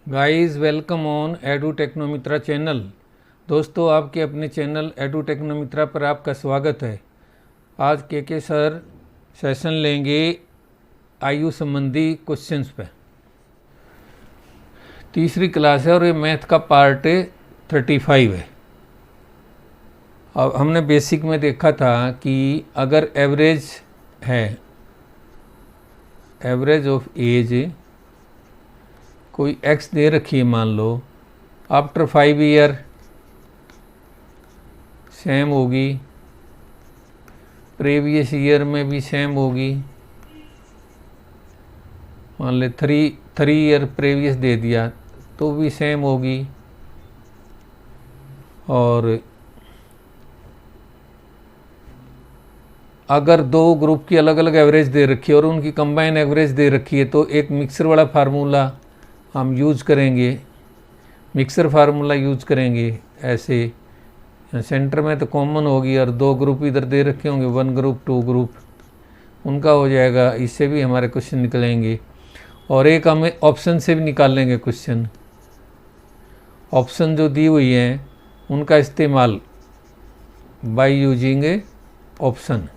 Guys welcome on edu Technomitra channel. दोस्तों, आपके अपने चैनल एडू टेक्नोमित्रा पर आपका स्वागत है। आज के सर सेशन लेंगे आयु संबंधी क्वेश्चंस पे। तीसरी क्लास है और ये मैथ का पार्ट 35 है। अब हमने बेसिक में देखा था कि अगर एवरेज है, एवरेज ऑफ एज कोई एक्स दे रखी है, मान लो आफ्टर 5 ईयर सेम होगी, प्रीवियस ईयर में भी सेम होगी। मान ले 3 ईयर प्रीवियस दे दिया तो भी सेम होगी। और अगर दो ग्रुप की अलग अलग एवरेज दे रखी है और उनकी कंबाइन एवरेज दे रखी है तो एक मिक्सर वाला फार्मूला हम यूज़ करेंगे, मिक्सर फार्मूला यूज़ करेंगे। ऐसे सेंटर में तो कॉमन होगी और दो ग्रुप इधर दे रखे होंगे, 1 ग्रुप 2 ग्रुप, उनका हो जाएगा। इससे भी हमारे क्वेश्चन निकलेंगे और एक हमें ऑप्शन से भी निकाल लेंगे क्वेश्चन। ऑप्शन जो दी हुई हैं उनका इस्तेमाल by using option.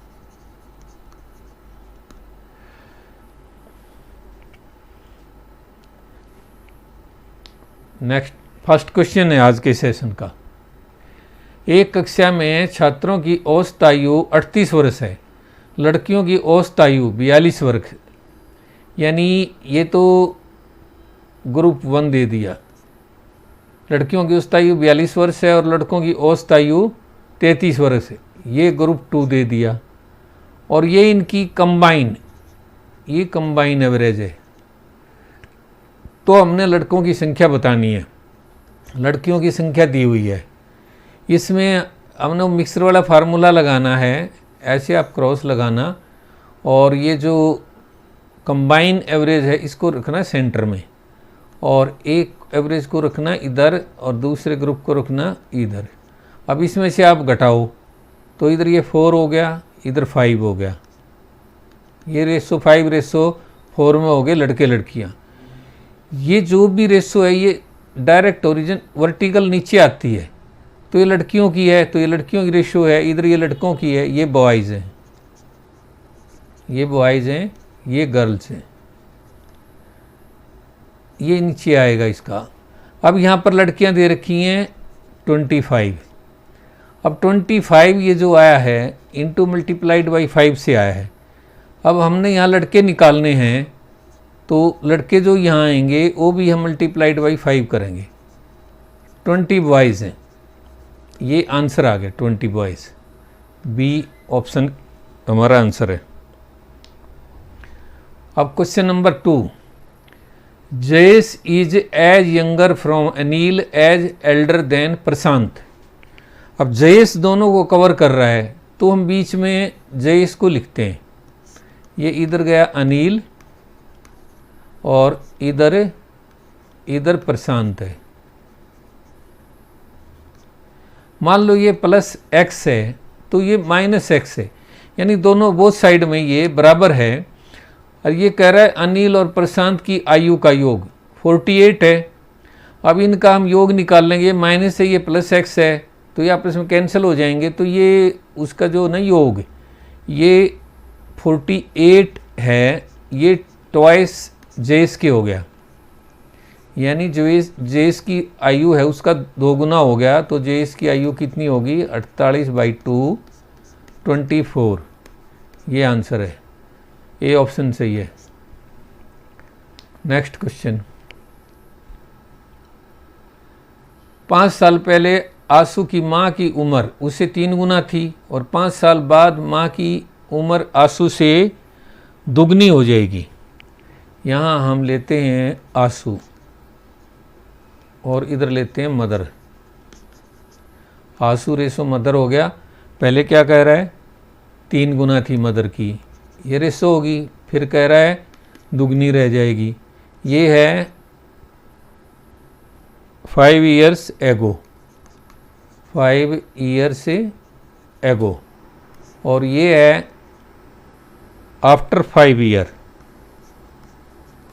Next first question है आज के सेशन का। एक कक्षा में छात्रों की औसत आयु 38 वर्ष है, लड़कियों की औसत आयु 42 वर्ष। यानी ये तो ग्रुप 1 दे दिया, लड़कियों की औसत आयु 42 वर्ष है और लड़कों की औसत आयु 33 वर्ष है। ये ग्रुप 2 दे दिया और ये इनकी कंबाइन एवरेज है। तो हमने लड़कों की संख्या बतानी है, लड़कियों की संख्या दी हुई है। इसमें हमने मिक्सर वाला फार्मूला लगाना है, ऐसे आप क्रॉस लगाना और ये जो कंबाइन एवरेज है इसको रखना सेंटर में और एक एवरेज को रखना इधर और दूसरे ग्रुप को रखना इधर। अब इसमें से आप घटाओ तो इधर ये 4 हो गया, इधर 5 हो गया। ये रेशो 5:4 में हो गए लड़के लड़कियाँ। ये जो भी रेशो है ये डायरेक्ट ओरिजिन वर्टिकल नीचे आती है, तो ये लड़कियों की है, तो ये लड़कियों की रेशो है। इधर ये लड़कों की है, ये बॉयज़ हैं, ये बॉयज़ हैं, ये गर्ल्स हैं। ये नीचे आएगा इसका। अब यहाँ पर लड़कियाँ दे रखी हैं 25। अब 25 ये जो आया है इंटू मल्टीप्लाइड बाई 5 से आया है। अब हमने यहाँ लड़के निकालने हैं तो लड़के जो यहाँ आएंगे वो भी हम मल्टीप्लाइड बाई 5 करेंगे। 20 बॉयज़ हैं, ये आंसर आ गया 20 बॉयज़। बी ऑप्शन हमारा आंसर है। अब question number 2, Jayesh is as younger from Anil as elder than Prashant. अब जयेश दोनों को कवर कर रहा है तो हम बीच में जयेश को लिखते हैं। ये इधर गया अनिल और इधर प्रशांत है। मान लो ये प्लस x है तो ये माइनस x है, यानी दोनों बोथ साइड में ये बराबर है। और ये कह रहा है अनिल और प्रशांत की आयु का योग 48 है। अब इनका हम योग निकाल लेंगे, माइनस से ये प्लस x है तो ये आपस में कैंसिल हो जाएंगे, तो ये उसका जो ना योग ये 48 है, ये ट्वाइस जेस के हो गया। यानी जो जेस की आयु है उसका 2 गुना हो गया, तो जेस की आयु कितनी होगी 48/2 24। ये आंसर है, ए ऑप्शन सही है। नेक्स्ट क्वेश्चन, 5 साल पहले आंसू की माँ की उम्र उससे 3 गुना थी और 5 साल बाद माँ की उम्र आंसू से दुगनी हो जाएगी। यहाँ हम लेते हैं आंसू और इधर लेते हैं मदर। आंसू रेशो मदर हो गया। पहले क्या कह रहा है 3 गुना थी मदर की, ये रेशो होगी। फिर कह रहा है दुगनी रह जाएगी। ये है 5 ईयर्स एगो, 5 ईयर्स एगो। और ये है आफ्टर 5 ईयर,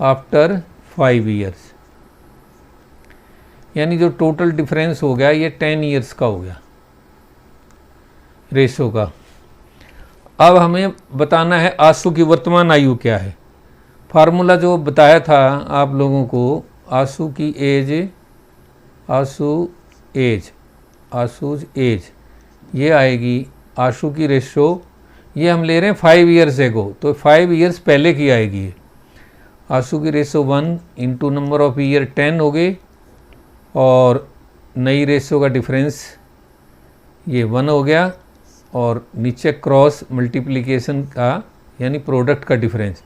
आफ्टर 5 ईयर्स। यानी जो टोटल डिफरेंस हो गया ये 10 ईयर्स का हो गया रेशो का। अब हमें बताना है आंसू की वर्तमान आयु क्या है। फार्मूला जो बताया था आप लोगों को, आंसू की एज, आंसूज एज ये आएगी, आंसू की रेशो ये हम ले रहे हैं 5 ईयर्स एगो, तो 5 ईयर्स पहले की आएगी। आंसू की ratio 1 into number of year 10 हो गए, और नई रेशो का डिफरेंस ये 1 हो गया, और नीचे क्रॉस मल्टीप्लिकेशन का यानी प्रोडक्ट का डिफरेंस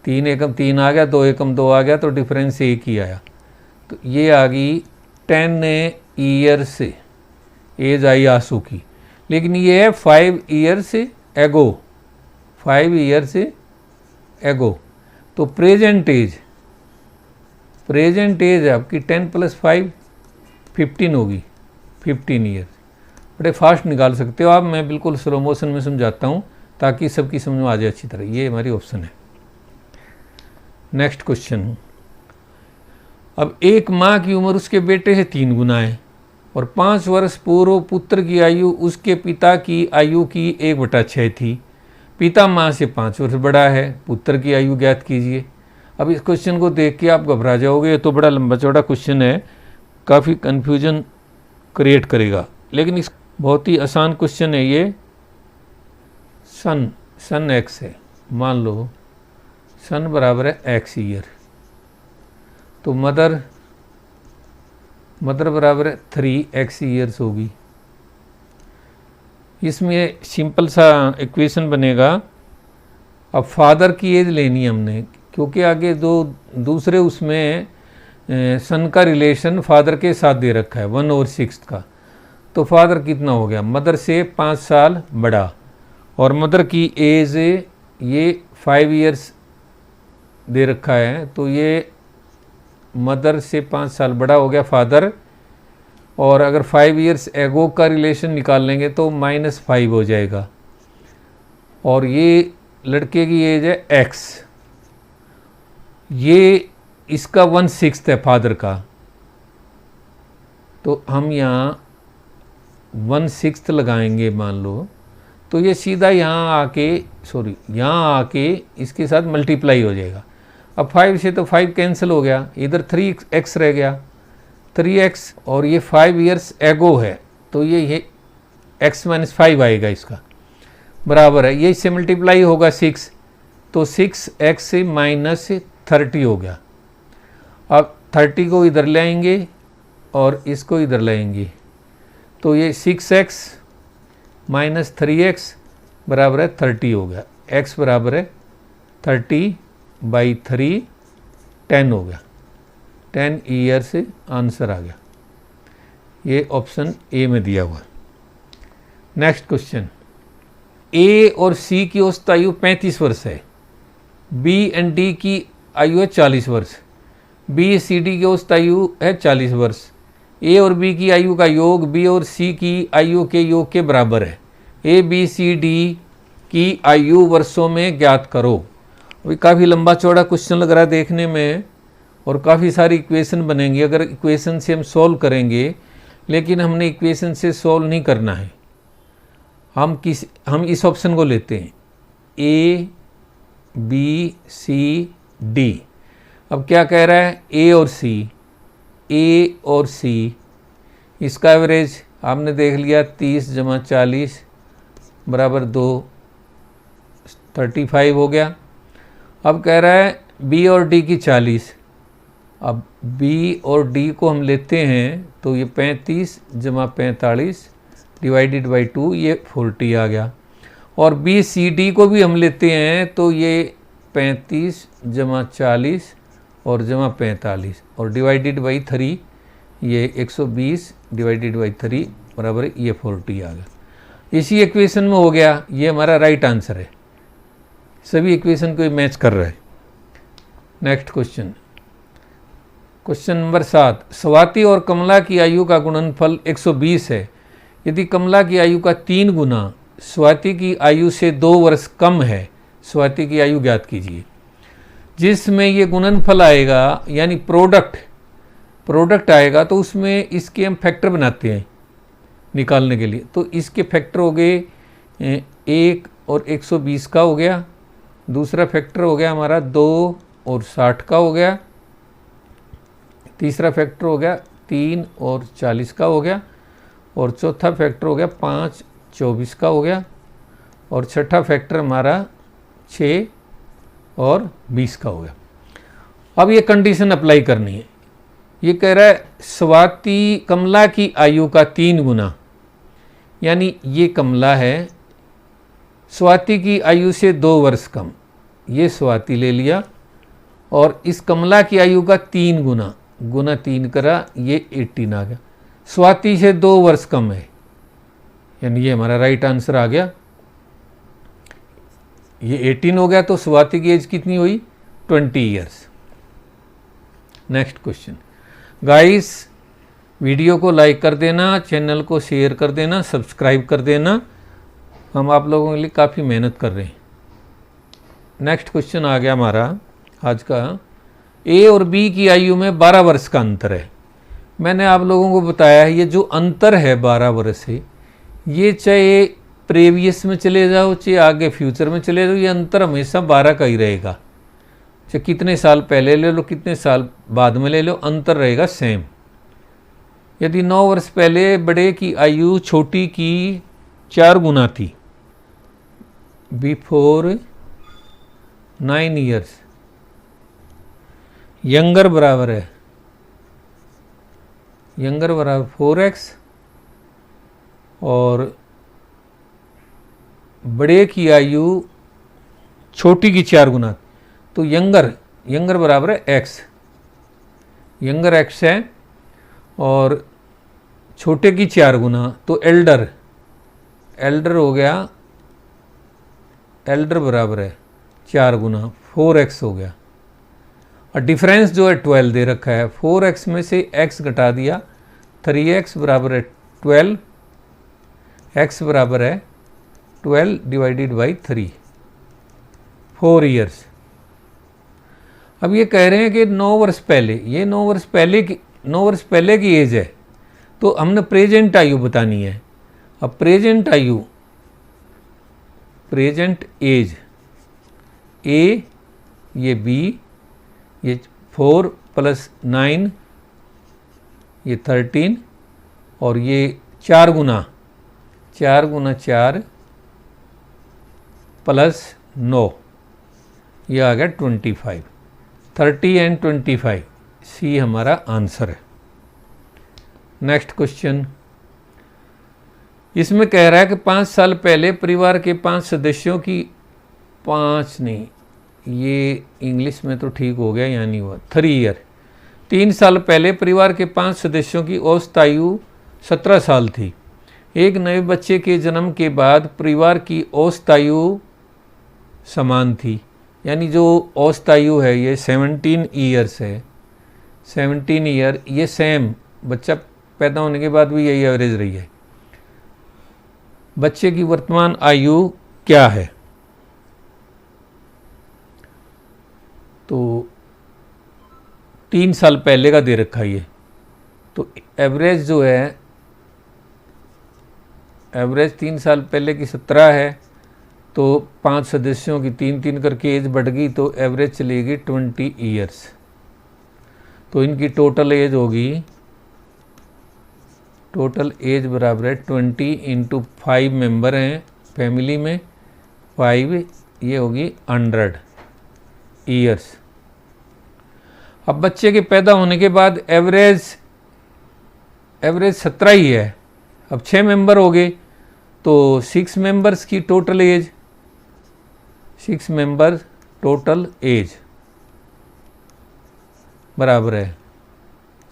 3 एकम 3 आ गया, 2 एकम 2 आ गया, तो डिफरेंस एक ही आया। तो ये आ गई 10 ईयर से एज आई आंसू की, लेकिन ये है 5 ईयर्स एगो, 5 ईयर्स एगो। तो प्रेजेंट एज आपकी 10 + 5 15 होगी, 15 ईयर्स। बड़े फास्ट निकाल सकते हो आप, मैं बिल्कुल स्लो मोशन में समझाता हूँ ताकि सबकी समझ में आ जाए अच्छी तरह। ये हमारी ऑप्शन है। नेक्स्ट क्वेश्चन, अब एक माँ की उम्र उसके बेटे से 3 गुना है और 5 वर्ष पूर्व पुत्र की आयु उसके पिता की आयु की 1/6 थी। पिता माँ से 5 वर्ष बड़ा है, पुत्र की आयु ज्ञात कीजिए। अब इस क्वेश्चन को देख के आप घबरा जाओगे, ये तो बड़ा लंबा चौड़ा क्वेश्चन है, काफ़ी कन्फ्यूजन क्रिएट करेगा, लेकिन इस बहुत ही आसान क्वेश्चन है ये। सन एक्स है, मान लो सन बराबर है एक्स ईयर, तो मदर बराबर है 3x ईयर्स होगी। इसमें सिंपल सा इक्वेशन बनेगा। अब फादर की एज लेनी है हमने, क्योंकि आगे दो दूसरे उसमें सन का रिलेशन फादर के साथ दे रखा है 1/6 का, तो फादर कितना हो गया, मदर से 5 साल बड़ा, और मदर की एज ये 5 ईयर्स दे रखा है, तो ये मदर से 5 साल बड़ा हो गया फादर, और अगर 5 ईयर्स एगो का रिलेशन निकाल लेंगे तो -5 हो जाएगा, और ये लड़के की एज है x, ये इसका 1/6 है फादर का, तो हम यहाँ 1/6 लगाएंगे मान लो, तो ये सीधा यहाँ आके इसके साथ मल्टीप्लाई हो जाएगा। अब 5 से तो 5 कैंसिल हो गया, इधर 3x रह गया, 3x, और ये 5 ईयर्स एगो है, तो ये x - 5 आएगा, इसका बराबर है, ये इससे मल्टीप्लाई होगा 6, तो 6x - 30 हो गया। अब 30 को इधर ले आएंगे और इसको इधर लाएंगे, तो ये 6x - 3x बराबर है 30 हो गया। x बराबर है 30/3 10 हो गया, 10 ईयर से आंसर आ गया। ये ऑप्शन ए में दिया हुआ। नेक्स्ट क्वेश्चन, ए और सी की औसत आयु 35 वर्ष है, बी एंड डी की आयु है 40 वर्ष, बी सी डी की औसत आयु है 40 वर्ष। ए और बी की आयु का योग बी और सी की आयु के योग के बराबर है। ए बी सी डी की आयु वर्षों में ज्ञात करो। अभी काफ़ी लंबा चौड़ा क्वेश्चन लग रहा है देखने में, और काफ़ी सारी इक्वेशन बनेंगी अगर इक्वेशन से हम सॉल्व करेंगे, लेकिन हमने इक्वेशन से सॉल्व नहीं करना है। हम इस ऑप्शन को लेते हैं, ए बी सी डी। अब क्या कह रहा है, ए और सी, इसका एवरेज आपने देख लिया 30 + 40 बराबर 2, 35 हो गया। अब कह रहा है बी और डी की 40, अब बी और डी को हम लेते हैं तो ये 35 + 45 / 2, ये 40 आ गया। और बी सी डी को भी हम लेते हैं तो ये 35 + 40 और = 45 और / 3, ये 120 / 3 बराबर ये 40 आ गया। इसी इक्वेशन में हो गया, ये हमारा राइट आंसर है, सभी इक्वेशन को मैच कर रहा है। Next question, question number 7, Swati और कमला की आयु का गुणनफल 120 है। यदि कमला की आयु का 3 गुना स्वाति की आयु से 2 वर्ष कम है, स्वाति की आयु ज्ञात कीजिए। जिसमें ये गुणनफल आएगा यानी प्रोडक्ट आएगा तो उसमें इसके हम फैक्टर बनाते हैं निकालने के लिए। तो इसके फैक्टर हो गए 1 और 120 का हो गया, दूसरा फैक्टर हो गया हमारा 2 और 60 का हो गया, तीसरा फैक्टर हो गया 3 और 40 का हो गया, और चौथा फैक्टर हो गया 5 24 का हो गया, और छठा फैक्टर हमारा 6 और 20 का हो गया। अब ये कंडीशन अप्लाई करनी है। ये कह रहा है स्वाति कमला की आयु का 3 गुना, यानी ये कमला है, स्वाति की आयु से 2 वर्ष कम, ये स्वाति ले लिया, और इस कमला की आयु का 3 गुना, गुना 3 करा, ये 18 आ गया। स्वाति से 2 वर्ष कम है, यानी ये हमारा राइट आंसर आ गया। ये 18 हो गया, तो स्वाति की एज कितनी हुई? 20 years. Next question. Guys video को लाइक कर देना, चैनल को शेयर कर देना, सब्सक्राइब कर देना, हम आप लोगों के लिए काफ़ी मेहनत कर रहे हैं। नेक्स्ट क्वेश्चन आ गया हमारा आज का। ए और बी की आयु में 12 वर्ष का अंतर है। मैंने आप लोगों को बताया है ये जो अंतर है 12 वर्ष है, ये चाहे प्रीवियस में चले जाओ चाहे आगे फ्यूचर में चले जाओ, ये अंतर हमेशा 12 का ही रहेगा। चाहे कितने साल पहले ले लो, कितने साल बाद में ले लो, अंतर रहेगा सेम। यदि 9 वर्ष पहले बड़े की आयु छोटी की 4 गुना थी, बिफोर 9 ईयर्स, यंगर बराबर है, यंगर बराबर 4x, और बड़े की आयु छोटी की 4 गुना, तो यंगर बराबर है x, यंगर x है, और छोटे की 4 गुना, तो एल्डर हो गया, एल्डर बराबर है 4 गुना, 4x हो गया। और डिफरेंस जो है 12 दे रखा है, 4x में से x घटा दिया, 3x बराबर है 12, x बराबर है 12 डिवाइडेड बाई 3, 4 ईयर्स। अब ये कह रहे हैं कि 9 वर्ष पहले, ये 9 वर्ष पहले की एज है, तो हमने प्रेजेंट आयु बतानी है। अब प्रेजेंट आयु, प्रेजेंट एज, ए, ये बी, ये 4 + 9, ये 13, और ये 4 गुना 4 + 9, ये आ गया 25, 30 एंड 25, सी हमारा आंसर है। Next question. इसमें कह रहा है कि 5 साल पहले परिवार के 5 सदस्यों की, 5 नहीं, ये इंग्लिश में तो ठीक हो गया, यानी हुआ 3 ईयर। 3 साल पहले परिवार के 5 सदस्यों की औसत आयु 17 साल थी। एक नए बच्चे के जन्म के बाद परिवार की औसत आयु समान थी, यानी जो औसत आयु है ये 17 ईयर्स है, 17 ईयर, ये सेम, बच्चा पैदा होने के बाद भी यही एवरेज रही है। बच्चे की वर्तमान आयु क्या है? तो 3 साल पहले का दे रखा है ये, तो एवरेज जो है, एवरेज 3 साल पहले की 17 है, तो 5 सदस्यों की 3-3 करके एज बढ़ गई, तो एवरेज चलेगी 20 ईयर्स। तो इनकी टोटल एज होगी, टोटल एज बराबर है 20 × 5 मेंबर हैं फैमिली में, 5, ये होगी 100 ईयर्स। अब बच्चे के पैदा होने के बाद एवरेज 17 ही है, अब 6 मेंबर हो गए, तो 6 मेंबर्स की total age, 6 members total age बराबर है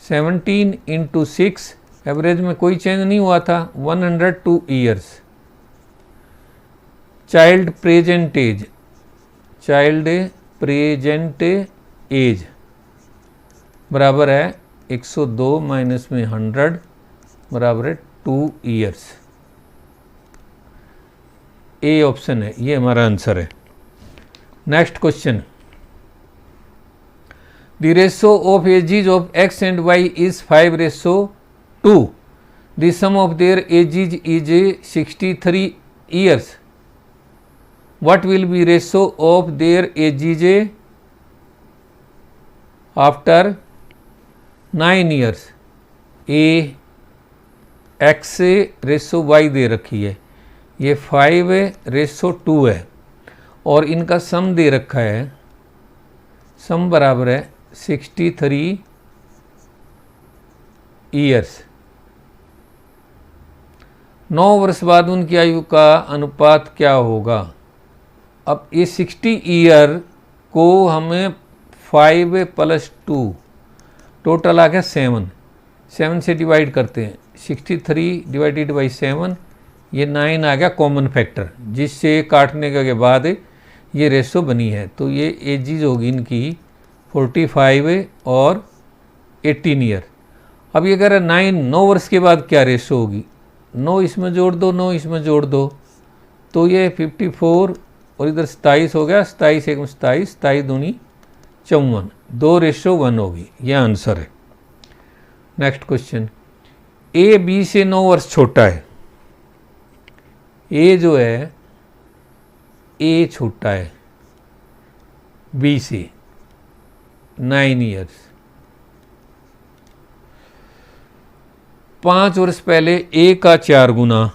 17 × 6, एवरेज में कोई चेंज नहीं हुआ था, 102 years. Child present age, child present age बराबर है 102 माइनस में 100 बराबर है 2 ईयर्स। ए ऑप्शन है, ये हमारा आंसर है। Next question. The ratio of ages of x and y is 5:2. The sum of their ages is 63 years. What will be ratio of their ages after 9 years? A x ratio y दे रखी है, ये 5:2 है और इनका सम दे रखा है, सम बराबर है 63 ईयर्स। 9 वर्ष बाद उनकी आयु का अनुपात क्या होगा? अब ये 60 ईयर को हमें 5 + 2 टोटल आ गया 7 से डिवाइड करते हैं, 63 / 7, ये 9 आ गया कॉमन फैक्टर, जिससे काटने के बाद ये रेशो बनी है। तो ये एजिज होगी इनकी 45 और 18 ईयर। अब ये कह रहा है 9 वर्ष के बाद क्या रेशो होगी? 9 इसमें जोड़ दो, 9 इसमें जोड़ दो, तो ये 54 और इधर 27 हो गया, 27 × 1 = 27, 27 × 2 = 54, 2:1 होगी। यह आंसर है। नेक्स्ट क्वेश्चन, ए बी से 9 वर्ष छोटा है। ए जो है, ए छोटा है बी से 9 ईयर्स। 5 वर्ष पहले ए का 4 गुना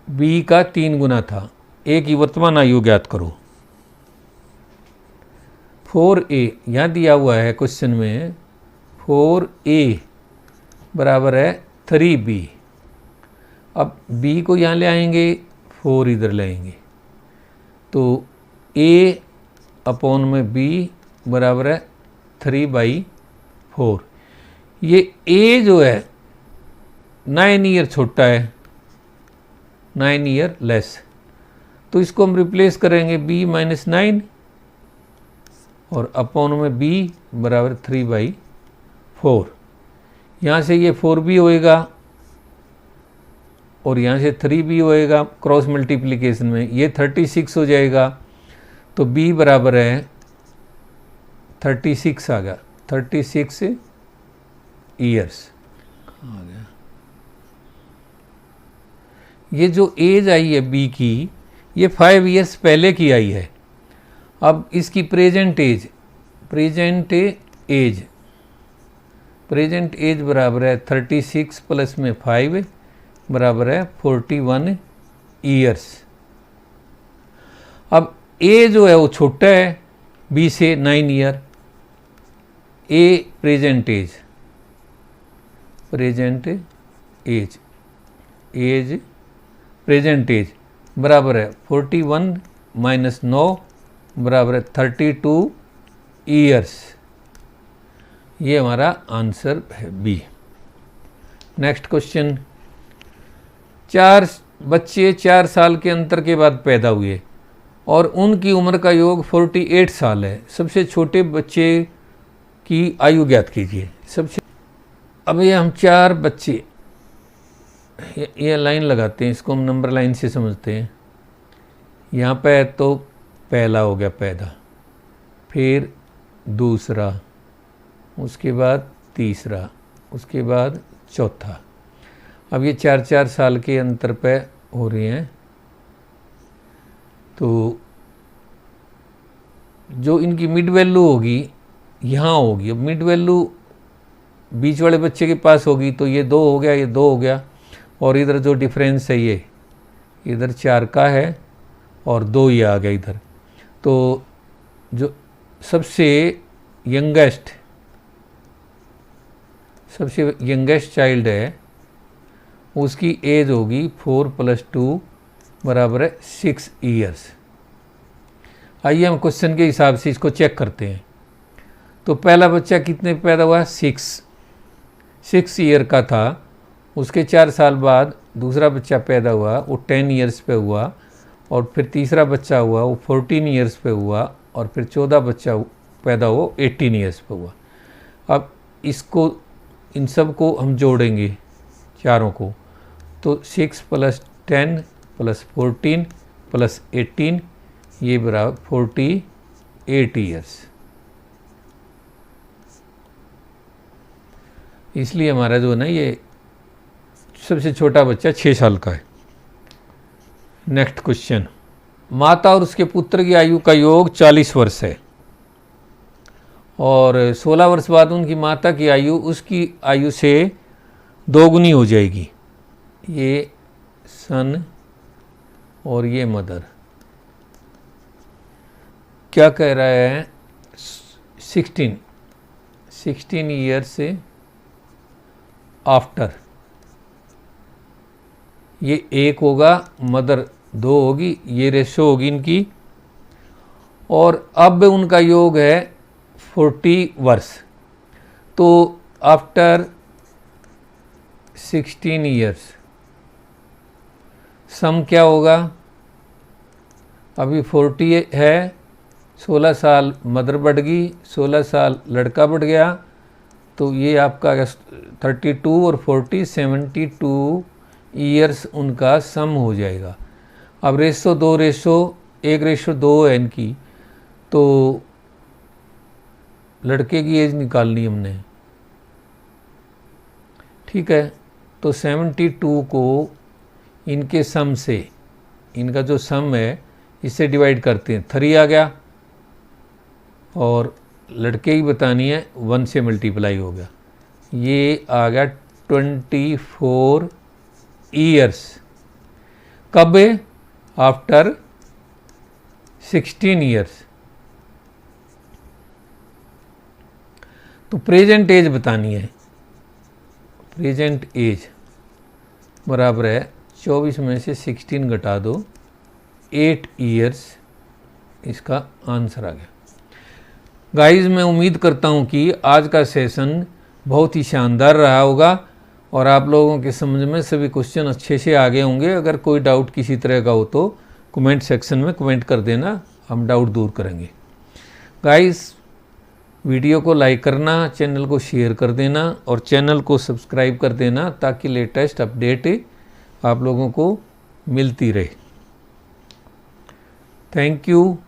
बी का 3 गुना था। ए की वर्तमान आयु ज्ञात करो। 4a यहाँ दिया हुआ है क्वेश्चन में, 4a बराबर है 3b। अब b को यहाँ ले आएंगे, 4 इधर लाएंगे, तो a/b बराबर है 3/4। ये a जो है 9 ईयर छोटा है, 9 ईयर लेस, तो इसको हम रिप्लेस करेंगे b - 9 और अपॉन में b बराबर 3/4। यहाँ से ये 4b होएगा और यहाँ से 3b होएगा, क्रॉस मल्टीप्लिकेशन में ये 36 हो जाएगा, तो b बराबर है 36 आ गया, 36 ईयर्स आ गया। ये जो एज आई है b की, ये 5 ईयर्स पहले की आई है। अब इसकी प्रेजेंट एज बराबर है 36 प्लस में 5 बराबर है 41 ईयर्स। अब ए जो है वो छोटा है बी से 9 ईयर। ए प्रेजेंट एज बराबर है 41 - 9 बराबर है 32 ईयर्स। ये हमारा आंसर है बी। नेक्स्ट क्वेश्चन, 4 बच्चे 4 साल के अंतर के बाद पैदा हुए और उनकी उम्र का योग 48 साल है। सबसे छोटे बच्चे की आयु ज्ञात कीजिए। अब ये हम 4 बच्चे, ये लाइन लगाते हैं, इसको हम नंबर लाइन से समझते हैं। यहाँ पे तो पहला हो गया पैदा, फिर दूसरा, उसके बाद तीसरा, उसके बाद चौथा। अब ये 4-4 साल के अंतर पे हो रहे हैं, तो जो इनकी मिड वैल्यू होगी यहाँ होगी। अब मिड वैल्यू बीच वाले बच्चे के पास होगी, तो ये 2 हो गया, ये 2 हो गया, और इधर जो डिफरेंस है ये इधर 4 का है और 2 ये आ गया इधर। तो जो सबसे यंगेस्ट चाइल्ड है उसकी एज होगी 4 + 2 बराबर है 6 ईयर्स। आइए हम क्वेश्चन के हिसाब से इसको चेक करते हैं। तो पहला बच्चा कितने पैदा हुआ? 6 ईयर का था। उसके 4 साल बाद दूसरा बच्चा पैदा हुआ, वो 10 ईयर्स पे हुआ, और फिर तीसरा बच्चा हुआ वो 14 ईयर्स पे हुआ, और फिर 14 बच्चा पैदा हुआ 18 ईयर्स पे हुआ। अब इसको, इन सब को हम जोड़ेंगे चारों को, तो 6 + 10 + 14 + 18 ये बराबर 8 ईयर्स। इसलिए हमारा जो है ना ये सबसे छोटा बच्चा 6 साल का है। नेक्स्ट क्वेश्चन, माता और उसके पुत्र की आयु का योग 40 वर्ष है और 16 वर्ष बाद उनकी माता की आयु उसकी आयु से दोगुनी हो जाएगी। ये सन और ये मदर। क्या कह रहा है? 16 ईयर से आफ्टर, ये 1 होगा, मदर 2 होगी, ये रेशो होगी इनकी, और अब उनका योग है 40 वर्ष। तो आफ्टर 16 ईयर्स सम क्या होगा? अभी 40 है, 16 साल मदर बढ़ गई, 16 साल लड़का बढ़ गया, तो ये आपका 32 और 40 72 ईयर्स उनका सम हो जाएगा। अब रेशो 2 रेशो 1 रेशो 2 है इनकी, तो लड़के की एज निकालनी हमने, ठीक है। तो 72 को इनके सम से, इनका जो सम है इससे डिवाइड करते हैं, 3 आ गया, और लड़के की बतानी है 1 से मल्टीप्लाई हो गया, ये आ गया 24 ईयर्स। कब? After 16 years. तो प्रेजेंट एज बतानी है, प्रेजेंट एज बराबर है 24 में से 16 घटा दो, 8 ईयर्स इसका आंसर आ गया। गाइस, मैं उम्मीद करता हूँ कि आज का सेशन बहुत ही शानदार रहा होगा और आप लोगों के समझ में सभी क्वेश्चन अच्छे से आ गए होंगे। अगर कोई डाउट किसी तरह का हो तो कमेंट सेक्शन में कमेंट कर देना, हम डाउट दूर करेंगे। गाइस, वीडियो को लाइक करना, चैनल को शेयर कर देना और चैनल को सब्सक्राइब कर देना ताकि लेटेस्ट अपडेट आप लोगों को मिलती रहे। Thank you.